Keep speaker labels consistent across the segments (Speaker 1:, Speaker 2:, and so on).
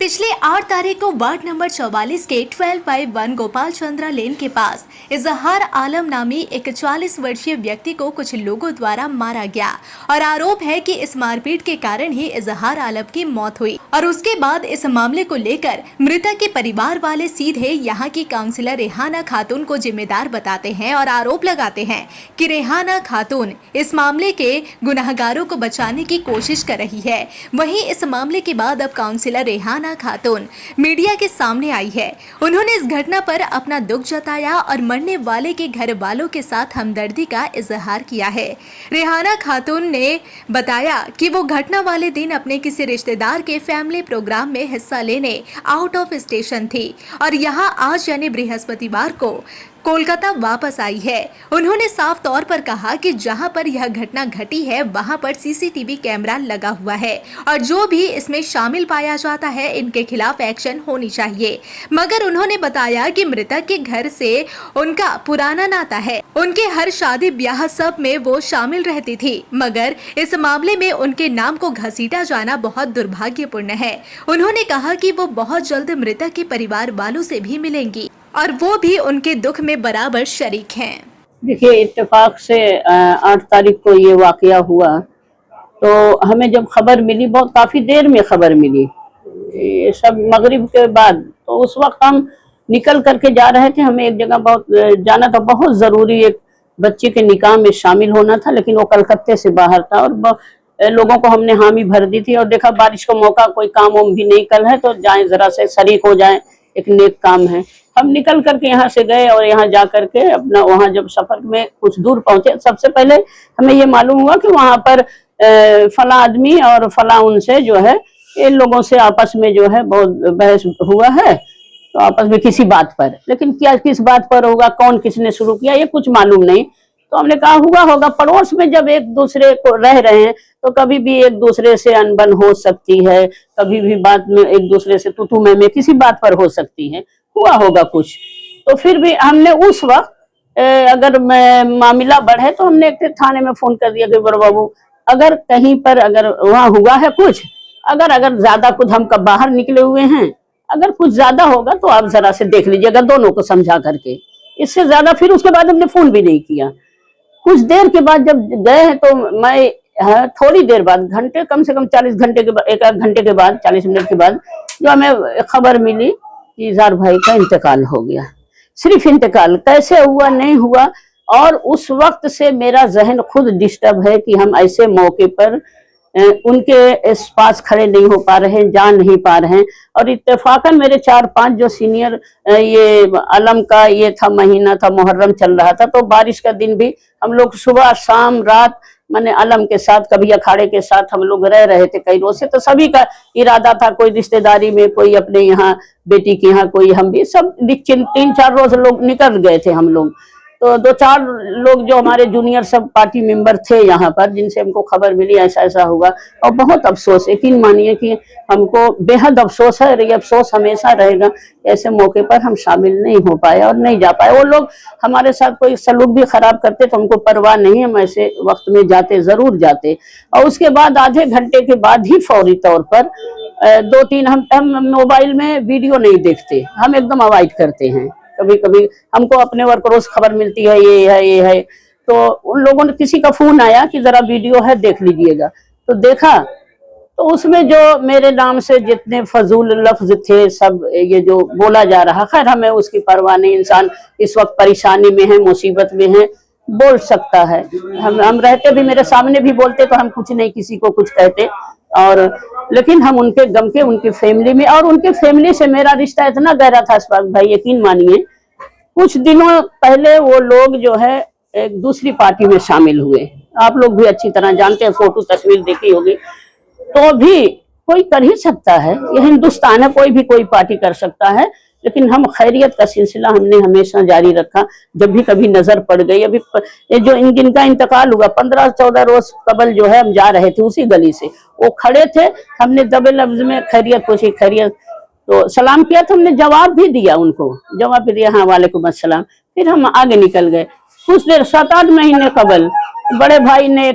Speaker 1: पिछले 8 तारीख को वार्ड नंबर 44 के 12/1 गोपाल चंद्रा लेन के पास इजहार आलम नामी एक 40 वर्षीय व्यक्ति को कुछ लोगों द्वारा मारा गया और आरोप है कि इस मारपीट के कारण ही इजहार आलम की मौत हुई। और उसके बाद इस मामले को लेकर मृतक के परिवार वाले सीधे यहां की काउंसिलर रेहाना खातून को जिम्मेदार बताते हैं और आरोप लगाते हैं कि रेहाना खातून इस मामले के गुनाहगारों को बचाने की कोशिश कर रही है। वहीं इस मामले के बाद अब काउंसिलर रेहाना खातून मीडिया के सामने आई है। उन्होंने इस घटना पर अपना दुख जताया और मरने वाले के घर वालों के साथ हमदर्दी का इजहार किया है। रेहाना खातून ने बताया कि वो घटना वाले दिन अपने किसी रिश्तेदार के फैमिली प्रोग्राम में हिस्सा लेने आउट ऑफ स्टेशन थी और यहाँ आज यानी बृहस्पतिवार को कोलकाता वापस आई है। उन्होंने साफ तौर पर कहा कि जहां पर यह घटना घटी है वहां पर सीसीटीवी कैमरा लगा हुआ है और जो भी इसमें शामिल पाया जाता है इनके खिलाफ एक्शन होनी चाहिए। मगर उन्होंने बताया कि मृतक के घर से उनका पुराना नाता है, उनके हर शादी ब्याह सब में वो शामिल रहती थी, मगर इस मामले में उनके नाम को घसीटा जाना बहुत दुर्भाग्यपूर्ण है। उन्होंने कहा कि वो बहुत जल्द मृतक के परिवार वालों से भी मिलेंगी और वो भी उनके दुख में बराबर शरीक हैं।
Speaker 2: देखिए, इत्तेफाक से 8 तारीख को ये वाकया हुआ तो हमें जब खबर मिली, बहुत काफी देर में खबर मिली, ये सब मगरिब के बाद, तो उस वक्त हम निकल करके जा रहे थे। हमें एक जगह बहुत जाना था, बहुत जरूरी एक बच्चे के निकाह में शामिल होना था, लेकिन वो कलकत्ते से बाहर था और लोगों को हमने हामी भर दी थी और देखा बारिश का मौका, कोई काम वाम भी नहीं कल है तो जाएं जरा से शरीक हो जाएं, एक नेक काम है। हम निकल करके यहाँ से गए और यहाँ जा करके अपना वहाँ जब सफर में कुछ दूर पहुंचे, सबसे पहले हमें ये मालूम हुआ कि वहाँ पर फला आदमी और फला उनसे जो है इन लोगों से आपस में जो है बहुत बहस हुआ है, तो आपस में किसी बात पर, लेकिन क्या किस बात पर होगा, कौन किसने शुरू किया, ये कुछ मालूम नहीं। तो हमने कहा हुआ होगा, पड़ोस में जब एक दूसरे को रह रहे हैं तो कभी भी एक दूसरे से अनबन हो सकती है, कभी भी बात में एक दूसरे से तू मैं किसी बात पर हो सकती है, हुआ होगा कुछ। तो फिर भी हमने उस वक्त अगर मामला बढ़े तो हमने एक थाने में फोन कर दिया कि बड़े बाबू अगर कहीं पर अगर वहाँ हुआ है कुछ, अगर ज्यादा कुछ, हम कब बाहर निकले हुए हैं, अगर कुछ ज्यादा होगा तो आप जरा से देख लीजिएगा, दोनों को समझा करके। इससे ज्यादा फिर उसके बाद हमने फोन भी नहीं किया। कुछ देर के बाद जब गए हैं तो मैं थोड़ी देर बाद, घंटे कम से कम 40 घंटे के बाद, एक आध घंटे के बाद, 40 मिनट के बाद जो हमें खबर मिली कि इजहार भाई का इंतकाल हो गया। सिर्फ इंतकाल, कैसे हुआ नहीं हुआ, और उस वक्त से मेरा जहन खुद डिस्टर्ब है कि हम ऐसे मौके पर उनके पास खड़े नहीं हो पा रहे हैं, जा नहीं पा रहे हैं। और इत्तेफाकन मेरे 4-5 जो सीनियर, ये अलम का ये था, महीना था, मुहर्रम चल रहा था, तो बारिश का दिन भी हम लोग सुबह शाम रात माने अलम के साथ, कभी अखाड़े के साथ हम लोग रह रहे थे कई रोज से। तो सभी का इरादा था, कोई रिश्तेदारी में, कोई अपने यहाँ बेटी के यहाँ, कोई हम भी, सब 3-4 रोज लोग निकल गए थे हम लोग। तो 2-4 लोग जो हमारे जूनियर सब पार्टी मेंबर थे यहाँ पर, जिनसे हमको खबर मिली ऐसा ऐसा हुआ, और बहुत अफसोस, यकीन मानिए कि हमको बेहद अफसोस है। ये अफसोस हमेशा रहेगा, ऐसे मौके पर हम शामिल नहीं हो पाए और नहीं जा पाए। वो लोग हमारे साथ कोई सलूक भी खराब करते तो हमको परवाह नहीं, हम ऐसे वक्त में जाते, जरूर जाते। और उसके बाद आधे घंटे के बाद ही फौरी तौर पर 2-3, हम मोबाइल में वीडियो नहीं देखते, हम एकदम अवॉइड करते हैं। कभी कभी हमको अपने वर्करों से खबर मिलती है ये है, तो उन लोगों ने, किसी का फोन आया कि जरा वीडियो है देख लीजिएगा, तो देखा तो उसमें जो मेरे नाम से जितने फजूल लफ्ज थे सब ये जो बोला जा रहा, खैर हमें उसकी परवाह नहीं। इंसान इस वक्त परेशानी में है, मुसीबत में है, बोल सकता है। हम रहते भी, मेरे सामने भी बोलते तो हम कुछ नहीं किसी को कुछ कहते, और लेकिन हम उनके गम के, उनकी फैमिली में, और उनके फैमिली से मेरा रिश्ता इतना गहरा था अशफाक भाई, यकीन मानिए। कुछ दिनों पहले वो लोग जो है एक दूसरी पार्टी में शामिल हुए, आप लोग भी अच्छी तरह जानते हैं, फोटो तस्वीर देखी होगी। तो भी कोई कर ही सकता है, ये हिंदुस्तान है, कोई भी कोई पार्टी कर सकता है, लेकिन हम खैरियत का सिलसिला हमने हमेशा जारी रखा। जब भी कभी नजर पड़ गई, अभी ये जो जिनका इंतकाल हुआ 15-14 रोज कबल जो है, हम जा रहे थे उसी गली से, वो खड़े थे, हमने दबे लफ्ज में खैरियत पूछी, खैरियत, तो सलाम किया, तो हमने जवाब भी दिया, उनको जवाब भी दिया, हाँ वालेकुम अस्सलाम। फिर हम आगे निकल गए। कुछ देर 7-8 महीने कबल बड़े भाई ने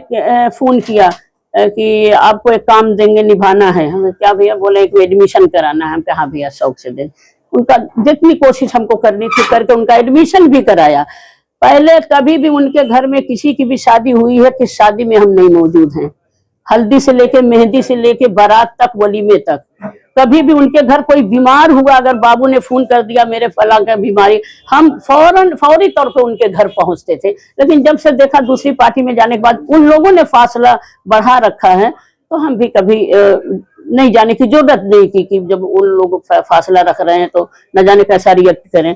Speaker 2: फोन किया कि आपको एक काम देंगे, निभाना है। हमें क्या भैया, बोले कि एडमिशन कराना है। हम कहा हाँ भैया, शौक से दे। उनका जितनी कोशिश हमको करनी थी करके उनका एडमिशन भी कराया। पहले कभी भी उनके घर में किसी की भी शादी हुई है, किस शादी में हम नहीं मौजूद हैं। हल्दी से लेके, मेहंदी से लेके, बारात तक, वलीमे तक। कभी भी उनके घर कोई बीमार हुआ, अगर बाबू ने फोन कर दिया मेरे फला का बीमारी, हम फौरी तौर पे उनके घर पहुंचते थे। लेकिन जब से देखा दूसरी पार्टी में जाने के बाद उन लोगों ने फासला बढ़ा रखा है, तो हम भी कभी नहीं जाने की जरूरत नहीं की कि जब उन लोग फासला रख रहे हैं तो न जाने कैसा रिएक्ट करें।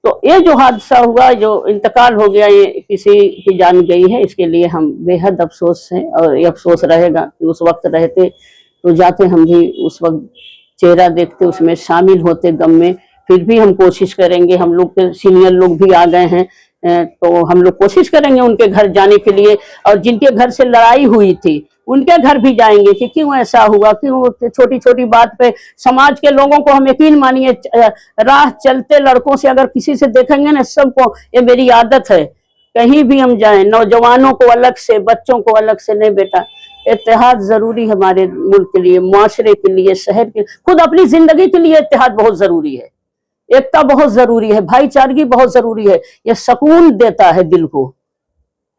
Speaker 2: तो ये जो हादसा हुआ, जो इंतकाल हो गया, ये किसी की जान गई है, इसके लिए हम बेहद अफसोस हैं। और ये अफसोस रहेगा कि उस वक्त रहते तो जाते हम भी उस वक्त चेहरा देखते, उसमें शामिल होते गम में। फिर भी हम कोशिश करेंगे, हम लोग के सीनियर लोग भी आ गए हैं, तो हम लोग कोशिश करेंगे उनके घर जाने के लिए। और जिनके घर से लड़ाई हुई थी उनके घर भी जाएंगे कि क्यों ऐसा हुआ, क्यों छोटी छोटी बात पे समाज के लोगों को, हम यकीन मानिए राह चलते लड़कों से अगर किसी से देखेंगे ना, सबको ये मेरी आदत है, कहीं भी हम जाएं, नौजवानों को अलग से, बच्चों को अलग से नहीं बेटा। इत्तेहाद जरूरी है हमारे मुल्क के लिए, मुआशरे के लिए, शहर के, खुद अपनी जिंदगी के लिए इत्तेहाद बहुत जरूरी है। एकता बहुत जरूरी है, भाईचारगी बहुत जरूरी है। ये सुकून देता है दिल को।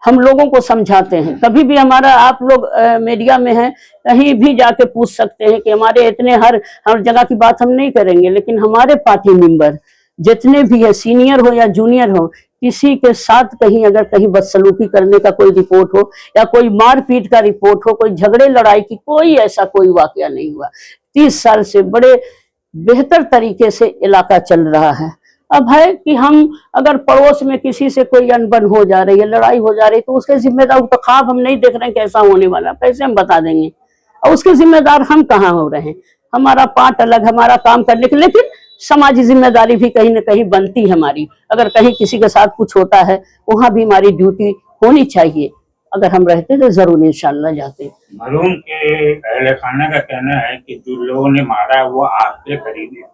Speaker 2: हम लोगों को समझाते हैं। कभी भी हमारा, आप लोग मीडिया में हैं, कहीं भी जाके पूछ सकते हैं कि हमारे इतने हर जगह की बात हम नहीं करेंगे, लेकिन हमारे पार्टी मेंबर जितने भी है, सीनियर हो या जूनियर हो, किसी के साथ कहीं अगर कहीं बदसलूकी करने का कोई रिपोर्ट हो या कोई मारपीट का रिपोर्ट हो, कोई झगड़े लड़ाई की, कोई ऐसा कोई वाकया नहीं हुआ। 30 साल से बड़े बेहतर तरीके से इलाका चल रहा है। अब है कि हम अगर पड़ोस में किसी से कोई अनबन हो जा रही है, लड़ाई हो जा रही है, तो उसके जिम्मेदार, तो ख्वाब हम नहीं देख रहे हैं कैसा होने वाला, कैसे हम बता देंगे, और उसके जिम्मेदार हम कहाँ हो रहे हैं। हमारा पार्ट अलग, हमारा काम करने के, लेकिन समाजी जिम्मेदारी भी कहीं ना कहीं बनती है हमारी। अगर कहीं किसी के साथ कुछ होता है, वहां भी हमारी ड्यूटी होनी चाहिए। अगर हम रहते तो जरूर इंशाल्लाह जाते।
Speaker 3: मरहूम के अहले खाना का कहना है कि जो लोगों ने मारा वो आपके करीब है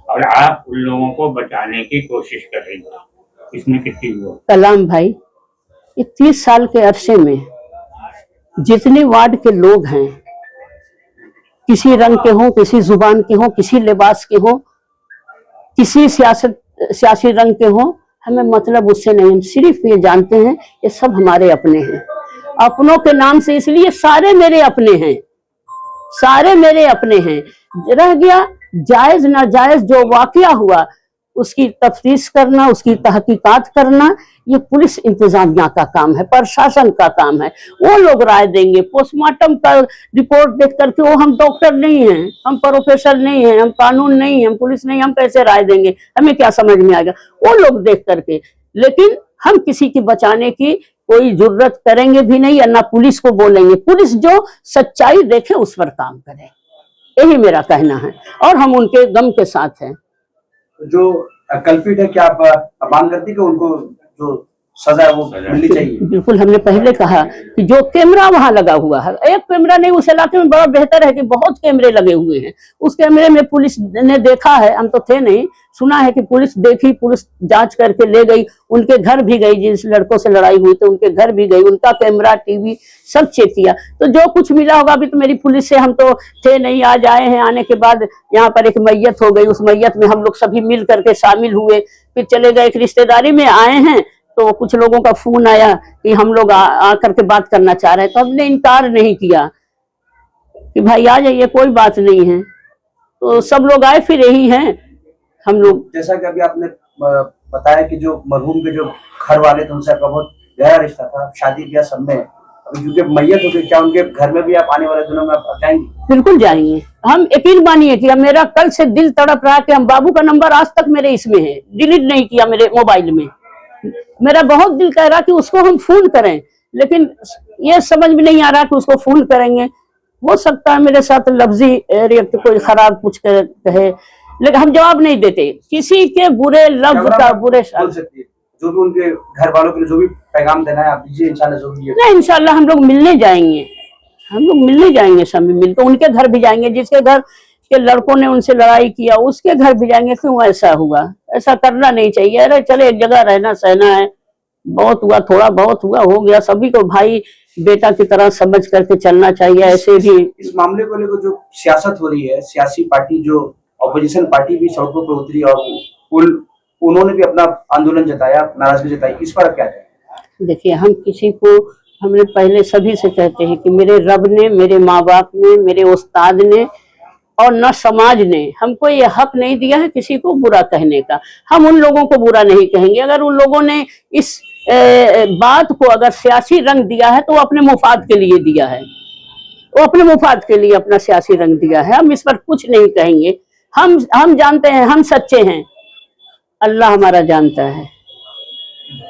Speaker 3: और आप उन लोगों को बचाने की कोशिश करेंगे। इसमें कितनी हुआ?
Speaker 2: कलाम भाई, 30 साल के अरसे में जितने वार्ड के लोग हैं, किसी रंग के हों, किसी जुबान के हों, किसी लिबास के हों, किसी सियासी रंग के हों, हमें मतलब उससे नहीं। हम सिर्फ ये जानते हैं ये सब हमारे अपने हैं। अपनों के नाम से इसलिए सारे मेरे अपने हैं, सारे मेरे अपने हैं। रह गया जायज नाजायज जो वाकया हुआ, उसकी तफ्तीश करना, उसकी तहकीकात करना, ये पुलिस इंतजामिया का काम है, प्रशासन का काम है। वो लोग राय देंगे। पोस्टमार्टम का रिपोर्ट देख करके, वो हम डॉक्टर नहीं हैं, हम प्रोफेसर नहीं हैं, हम कानून नहीं हैं, हम पुलिस नहीं, हम कैसे राय देंगे, हमें क्या समझ में आएगा, वो लोग देख करके। लेकिन हम किसी की बचाने की कोई जरूरत करेंगे भी नहीं, या ना पुलिस को बोलेंगे। पुलिस जो सच्चाई देखे उस पर काम करे, यही मेरा कहना है, और हम उनके गम के साथ हैं।
Speaker 4: जो कल्पित है, क्या आप मांग करती कि उनको जो सजा है वो मिलनी चाहिए?
Speaker 2: बिल्कुल, हमने पहले कहा कि जो कैमरा वहां लगा हुआ है, एक कैमरा नहीं, उस इलाके में बड़ा बेहतर है कि बहुत कैमरे लगे हुए हैं। उस कैमरे में पुलिस ने देखा है, हम तो थे नहीं, सुना है कि पुलिस देखी, पुलिस जांच करके ले गई, उनके घर भी गई, जिस लड़कों से लड़ाई हुई थी उनके घर भी गई, उनका कैमरा, टीवी सब चेक किया। तो जो कुछ मिला होगा, अभी तो मेरी पुलिस से, हम तो थे नहीं, आज आए हैं। आने के बाद यहाँ पर एक मैयत हो गई, उस मैयत में हम लोग सभी मिल करके शामिल हुए, फिर चले गए। एक रिश्तेदारी में आए हैं, तो कुछ लोगों का फोन आया कि हम लोग आकर के बात करना चाह रहे हैं, तो हमने इनकार नहीं किया कि भाई आ जाइए, कोई बात नहीं है। तो सब लोग आए, फिर यही हैं हम लोग।
Speaker 4: जैसा कि अभी आपने बताया कि जो मरहूम के जो घर वाले थे उनसे आपका बहुत गहरा रिश्ता था, शादी ब्याह सब में, अभी क्योंकि मैयत हो गई, क्या उनके घर में भी आप आने वाले दिनों में आप जाएंगे?
Speaker 2: बिल्कुल जाएंगे। हम यकीन मानिए कि मेरा कल से दिल तड़प रहा है कि हम, बाबू का नंबर आज तक मेरे इसमें है, डिलीट नहीं किया मेरे मोबाइल में। मेरा बहुत दिल कह रहा कि उसको हम फोन करें, लेकिन ये समझ में नहीं आ रहा कि उसको फोन करेंगे। हो सकता है मेरे साथ लफ्जी रिएक्ट कोई खराब कुछ कहे, लेकिन हम जवाब नहीं देते किसी के बुरे लफ्ज का, बुरे
Speaker 4: बोल सकती है। जो भी उनके घर वालों के लिए जो भी पैगाम देना है आप दीजिए, इंशाल्लाह जरूरी है।
Speaker 2: नहीं, इंशाल्लाह हम लोग मिलने जाएंगे, हम लोग मिलने जाएंगे, सब मिलकर उनके घर भी जाएंगे। जिसके घर के लड़कों ने उनसे लड़ाई किया उसके घर भी जाएंगे। क्यों ऐसा हुआ? ऐसा करना नहीं चाहिए। अरे चले, एक जगह रहना सहना है, बहुत हुआ, थोड़ा बहुत हुआ, हो गया। सभी को भाई बेटा की तरह समझ करके चलना चाहिए। ऐसे भी
Speaker 4: इस मामले को लेकर जो सियासत हो रही है, सियासी पार्टी जो ऑपोजिशन पार्टी भी सड़कों पर उतरी और उन्होंने भी अपना आंदोलन जताया, नाराजगी जताई, इस पर आप क्या कहें?
Speaker 2: देखिए, हम किसी को, हमने पहले सभी से कहते हैं कि मेरे रब ने, मेरे माँ बाप ने, मेरे उस्ताद ने और न समाज ने हमको ये हक नहीं दिया है किसी को बुरा कहने का। हम उन लोगों को बुरा नहीं कहेंगे। अगर उन लोगों ने इस बात को अगर सियासी रंग दिया है तो वो अपने मुफाद के लिए दिया है, वो अपने मुफाद के लिए अपना सियासी रंग दिया है। हम इस पर कुछ नहीं कहेंगे। हम जानते हैं, हम सच्चे हैं, अल्लाह हमारा जानता है।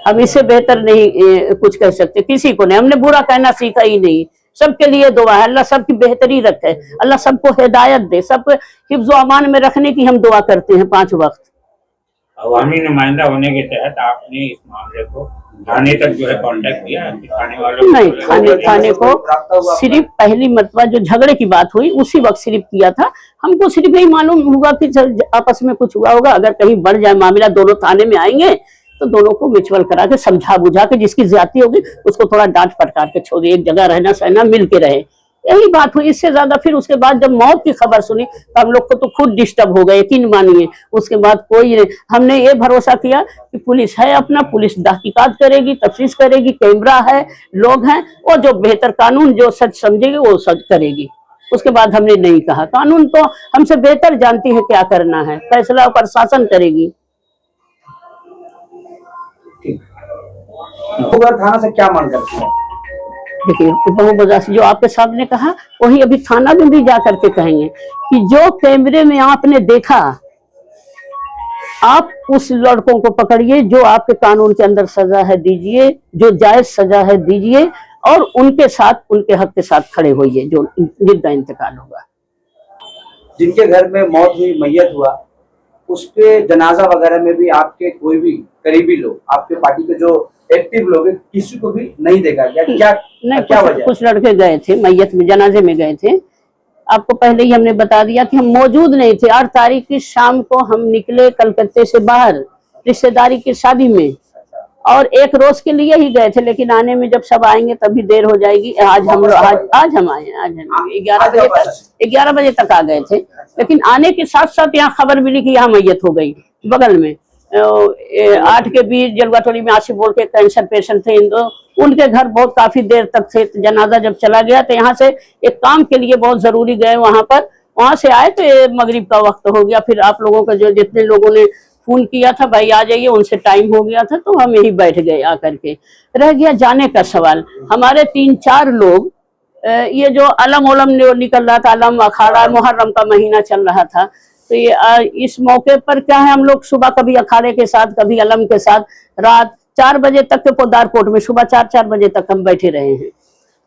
Speaker 2: हम इससे बेहतर नहीं कुछ कह सकते किसी को नहीं। हमने बुरा कहना सीखा ही नहीं। सबके लिए दुआ है, अल्लाह सबकी बेहतरी रखे, अल्लाह सबको हिदायत दे, सबको हिफ्ज़ व अमान में रखने की हम दुआ करते हैं 5 वक्त।
Speaker 3: अवामी नुमाइंदा होने के तहत आपने इस मामले को थाने तक जो है कांटेक्ट किया? थाने वालों
Speaker 2: नहीं, थाने को सिर्फ पहली मरतबा जो झगड़े की बात हुई उसी वक्त सिर्फ किया था। हमको सिर्फ यही मालूम हुआ कि आपस में कुछ हुआ होगा। अगर कहीं बढ़ जाए मामला, दोनों थाने में आएंगे तो दोनों को म्यूचुअल करा के समझा बुझा के जिसकी ज्यादती होगी उसको थोड़ा डांट फटकार के छोड़, एक जगह रहना सहना मिल के रहे, यही बात हुई। इससे ज्यादा फिर उसके बाद जब मौत की खबर सुनी तो हम लोग को तो खुद डिस्टर्ब हो गए, यकीन मानिए। उसके बाद कोई नहीं, हमने ये भरोसा किया कि पुलिस है अपना, पुलिस तहकीकात करेगी, तफ्तीश करेगी, कैमरा है, लोग हैं, और जो बेहतर कानून जो सच समझेगी वो सच करेगी। उसके बाद हमने नहीं कहा। कानून तो हमसे बेहतर जानती है क्या करना है, फैसला प्रशासन करेगी।
Speaker 4: थाना से क्या मांग करते हैं?
Speaker 2: देखिए, बहुवजह से जो आपके सामने कहा वही अभी थाना में भी जा करके कहेंगे कि जो कैमरे में आपने देखा, आप उस लड़कों को पकड़िए, जो आपके कानून के अंदर सजा है दीजिए, जो जायज सजा है दीजिए, और उनके साथ, उनके हक के साथ खड़े होइए जो जिनका इंतकाल होगा।
Speaker 4: जिनके घर में मौत हुई, मैयत हुआ, उसके जनाजा वगैरह में भी आपके कोई भी करीबी लोग, आपके पार्टी के जो एक्टिव लोग हैं, किसी को भी नहीं देखा गया? क्या वजह?
Speaker 2: कुछ लड़के गए थे मैयत में, जनाजे में गए थे। आपको पहले ही हमने बता दिया कि हम मौजूद नहीं थे। 8 तारीख की शाम को हम निकले कलकत्ते से बाहर रिश्तेदारी की शादी में, और एक रोज के लिए ही गए थे, लेकिन आने में जब सब आएंगे तभी देर हो जाएगी। आज हम लोग आज हम आए, आज हम 11 बजे तक आ गए थे। लेकिन आने के साथ साथ यहाँ खबर मिली कि यहाँ मैयत हो गई बगल में 8 के 20 जलवाटोली में आसिफ बोल के कैंसर पेशेंट थे। उनके घर बहुत काफी देर तक थे। जनाजा जब चला गया तो यहाँ से एक काम के लिए बहुत जरूरी गए वहां पर, वहां से आए तो मगरिब का वक्त हो गया। फिर आप लोगों का जो जितने लोगों ने फोन किया था भाई आ जाइए, उनसे टाइम हो गया था तो हम यही बैठ गए आकर के। रह गया जाने का सवाल। हमारे 3-4 लोग, ये जो अलम ओलम निकल रहा था, अलम अखाड़ा, मुहर्रम का महीना चल रहा था, तो ये इस मौके पर क्या है, हम लोग सुबह कभी अखाड़े के साथ कभी अलम के साथ रात 4 बजे तक के पोदार कोट में सुबह 4 बजे तक हम बैठे रहे हैं।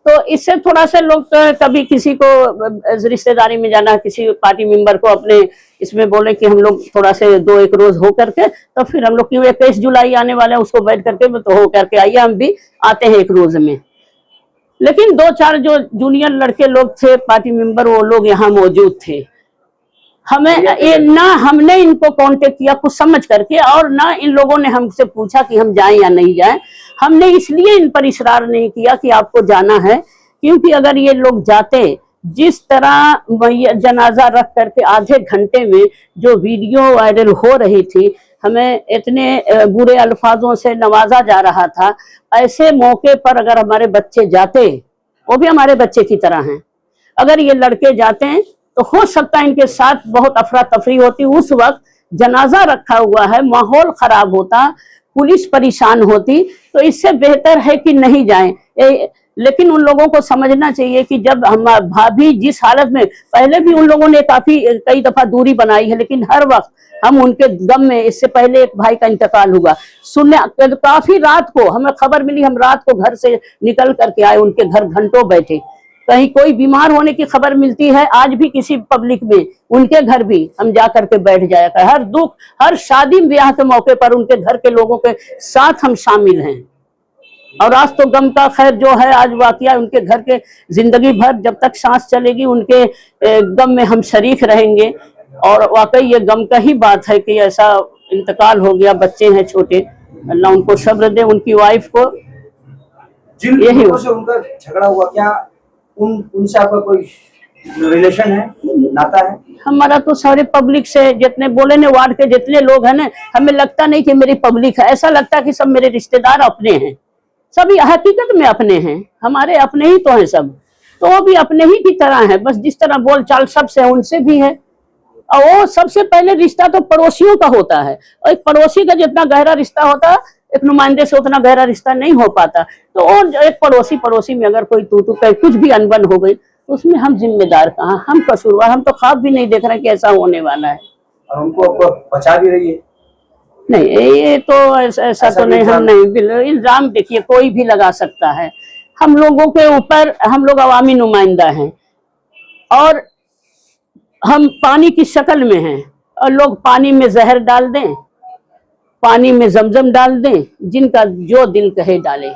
Speaker 2: तो इससे थोड़ा सा लोग कभी किसी को रिश्तेदारी में जाना, किसी पार्टी मेंबर को अपने इसमें बोले कि हम लोग थोड़ा से 2-1 रोज हो करके, तो फिर हम लोग क्यों 21 जुलाई आने वाले हैं उसको बैठ करके तो हो करके आइए, हम भी आते हैं 1 रोज में। लेकिन 2-4 जो जूनियर लड़के लोग थे पार्टी मेंबर, वो लोग यहाँ मौजूद थे। हमें ये ना हमने इनको कांटेक्ट किया कुछ समझ करके, और ना इन लोगों ने हमसे पूछा कि हम जाएं या नहीं जाएं। हमने इसलिए इन पर इसरार नहीं किया कि आपको जाना है, क्योंकि अगर ये लोग जाते, जिस तरह जनाजा रख करके आधे घंटे में जो वीडियो वायरल हो रही थी, हमें इतने बुरे अल्फाजों से नवाजा जा रहा था, ऐसे मौके पर अगर हमारे बच्चे जाते, वो भी हमारे बच्चे की तरह हैं, अगर ये लड़के जाते हैं तो हो सकता है इनके साथ बहुत अफरा तफरी होती। उस वक्त जनाजा रखा हुआ है, माहौल खराब होता, पुलिस परेशान होती। तो इससे बेहतर है कि नहीं जाएं। लेकिन उन लोगों को समझना चाहिए कि जब हम भाभी जिस हालत में, पहले भी उन लोगों ने कई दफा दूरी बनाई है, लेकिन हर वक्त हम उनके गम में, इससे पहले एक भाई का इंतकाल हुआ, सुनने काफी रात को हमें खबर मिली, हम रात को घर से निकल करके आए, उनके घर घंटों बैठे। कहीं कोई बीमार होने की खबर मिलती है, आज भी किसी पब्लिक में, उनके घर भी हम जा करके बैठ जाया कर। हर दुख, हर शादी ब्याह के मौके पर उनके घर के लोगों के साथ हम शामिल हैं। और आज तो गम का खैर जो है आज वाकया, उनके घर के जिंदगी भर जब तक सांस चलेगी उनके गम में हम शरीक रहेंगे। और वाकई ये गम का ही बात है कि ऐसा इंतकाल हो गया, बच्चे हैं छोटे। अल्लाह उनको सब्र दे, उनकी वाइफ को।
Speaker 4: जिन
Speaker 2: यही
Speaker 4: लोगों से उनका झगड़ा हुआ, क्या उनसे आपका कोई रिलेशन है, नाता है?
Speaker 2: हमारा तो सारे पब्लिक से, जितने बोले ने वार्ड के जितने लोग हैं ना, हमें लगता नहीं कि मेरी पब्लिक है, ऐसा लगता कि सब मेरे रिश्तेदार अपने हैं, सभी हकीकत में अपने हैं, हमारे अपने ही तो हैं सब, तो वो भी अपने ही की तरह है, बस जिस तरह बोल चाल सबसे उनसे भी है। और वो सबसे पहले रिश्ता तो पड़ोसियों का होता है, और एक पड़ोसी का जितना गहरा रिश्ता होता है एक नुमाइंदे से उतना गहरा रिश्ता नहीं हो पाता। तो वो एक पड़ोसी में अगर कोई तू कुछ भी अनबन हो गई तो उसमें हम जिम्मेदार कहाँ, हम कसूरवार, हम तो ख्वाब भी नहीं देख रहे कि ऐसा होने वाला है।
Speaker 4: और उनको बचा भी रही है?
Speaker 2: नहीं, ये तो ऐसा तो नहीं, हम नहीं, इल्जाम देखिए कोई भी लगा सकता है, हम लोगों के ऊपर, हम लोग अवामी नुमाइंदा हैं और हम पानी की शक्ल में हैं, और लोग पानी में जहर डाल दें, पानी में जमजम डाल दें, जिनका जो दिल कहे डाले,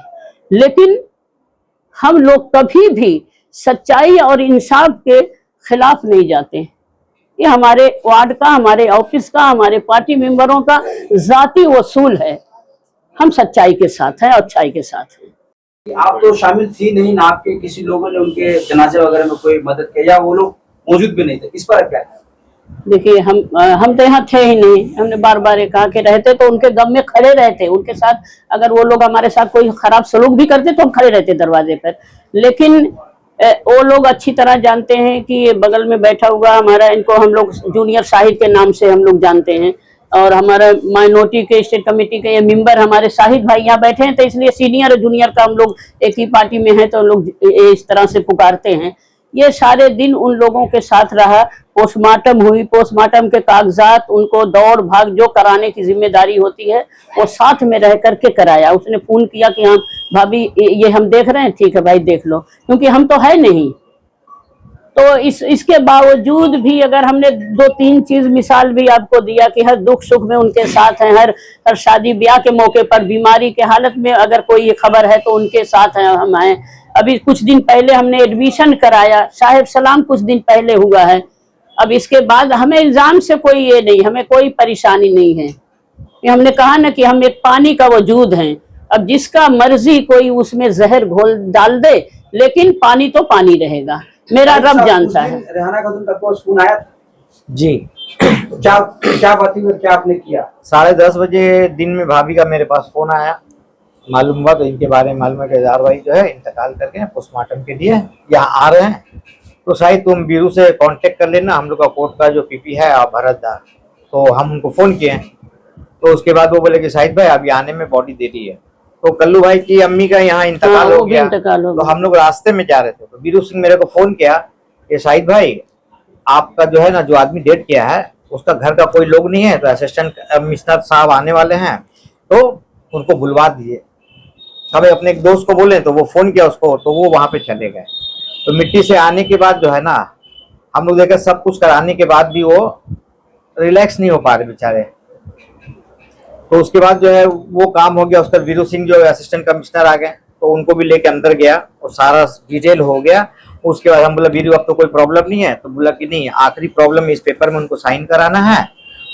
Speaker 2: लेकिन हम लोग कभी भी सच्चाई और इंसाफ के खिलाफ नहीं जाते। ये हमारे वार्ड का, हमारे ऑफिस का, हमारे पार्टी मेंबरों का जाती वसूल है, हम सच्चाई के साथ हैं और अच्छाई के साथ हैं।
Speaker 4: आप तो शामिल थी नहीं ना, आपके किसी लोगों ने उनके जनाजे वगैरह में कोई मदद की, या वो लोग मौजूद भी नहीं थे, इस पर क्या है?
Speaker 2: देखिए हम तो यहाँ थे ही नहीं, हमने बार बार ये कहा कि रहते तो उनके गम में खड़े रहते, उनके साथ अगर वो लोग हमारे साथ कोई खराब सलूक भी करते तो हम खड़े रहते दरवाजे पर, लेकिन वो लोग अच्छी तरह जानते हैं कि ये बगल में बैठा हुआ हमारा, इनको हम लोग जूनियर शाहिद के नाम से हम लोग जानते हैं, और हमारा माइनॉरिटी के स्टेट कमेटी के ये मेंबर हमारे शाहिद भाई यहाँ बैठे हैं, तो इसलिए सीनियर और जूनियर का हम लोग एक ही पार्टी में हैं, तो हम लोग इस तरह से पुकारते हैं। ये सारे दिन उन लोगों के साथ रहा, पोस्टमार्टम हुई, पोस्टमार्टम के कागजात उनको दौड़ भाग जो कराने की जिम्मेदारी होती है वो साथ में रह करके कराया। उसने फोन किया कि हाँ भाभी ये हम देख रहे हैं, ठीक है भाई देख लो, क्योंकि हम तो है नहीं। तो इसके बावजूद भी अगर हमने 2-3 चीज मिसाल भी आपको दिया कि हर दुख सुख में उनके साथ हैं, हर शादी ब्याह के मौके पर, बीमारी के हालत में अगर कोई ये खबर है तो उनके साथ हैं, हम हैं। अभी कुछ दिन पहले हमने एडमिशन कराया, साहिब सलाम कुछ दिन पहले हुआ है। अब इसके बाद हमें इल्जाम से कोई ये नहीं, हमें कोई परेशानी नहीं है। हमने कहा ना कि हम एक पानी का वजूद हैं, अब जिसका मर्जी कोई उसमें जहर घोल डाल दे, लेकिन पानी तो पानी रहेगा, मेरा रब जानता है।
Speaker 4: रेहाना खातून का फोन आया
Speaker 5: जी,
Speaker 4: क्या बात हुई, क्या आपने किया?
Speaker 5: 10:30 बजे दिन में भाभी का मेरे पास फोन आया, मालूम हुआ तो इनके बारे में मालूम है कि इजहार भाई जो है इंतकाल करके पोस्टमार्टम के लिए यहाँ आ रहे हैं, तो शायद तुम बीरू से कांटेक्ट कर लेना, हम लोग का कोर्ट का जो पीपी है और भरतदार, तो हम उनको फोन किए हैं। तो उसके बाद वो बोले कि शाहिद भाई अभी आने में बॉडी देरी है। तो कल्लू भाई की अम्मी का यहाँ इंतकाल हो गया, तो हम लोग रास्ते में जा रहे थे, तो बीरू सिंह मेरे को फोन किया कि शाहिद भाई आपका जो है ना, जो आदमी डेट किया है उसका घर का कोई लोग नहीं है, तो असिस्टेंट कमिश्नर साहब आने वाले हैं, तो उनको बुलवा दीजिए। हमें अपने एक दोस्त को बोले तो वो फोन किया उसको, तो वो वहां पे चले गए। तो मिट्टी से आने के बाद जो है ना, हम लोग देखे सब कुछ कराने के बाद भी वो रिलैक्स नहीं हो पा रहे बेचारे। तो उसके बाद जो है वो काम हो गया, उसका वीरू सिंह जो असिस्टेंट कमिश्नर आ गए, तो उनको भी लेके अंदर गया और सारा डिटेल हो गया। उसके बाद हम बोला वीरू अब तो कोई प्रॉब्लम नहीं है, तो बोला कि नहीं, आखिरी प्रॉब्लम इस पेपर में उनको साइन कराना है,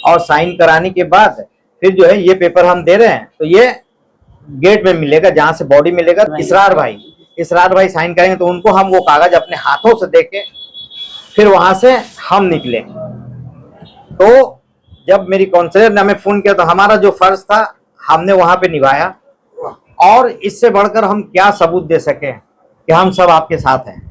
Speaker 5: और साइन कराने के बाद फिर जो है ये पेपर हम दे रहे हैं, तो ये गेट में मिलेगा जहां से बॉडी मिलेगा। इसरार भाई साइन करेंगे, तो उनको हम वो कागज अपने हाथों से देके फिर वहां से हम निकले। तो जब मेरी काउंसलर ने हमें फोन किया, तो हमारा जो फर्ज था हमने वहां पे निभाया, और इससे बढ़कर हम क्या सबूत दे सके कि हम सब आपके साथ हैं।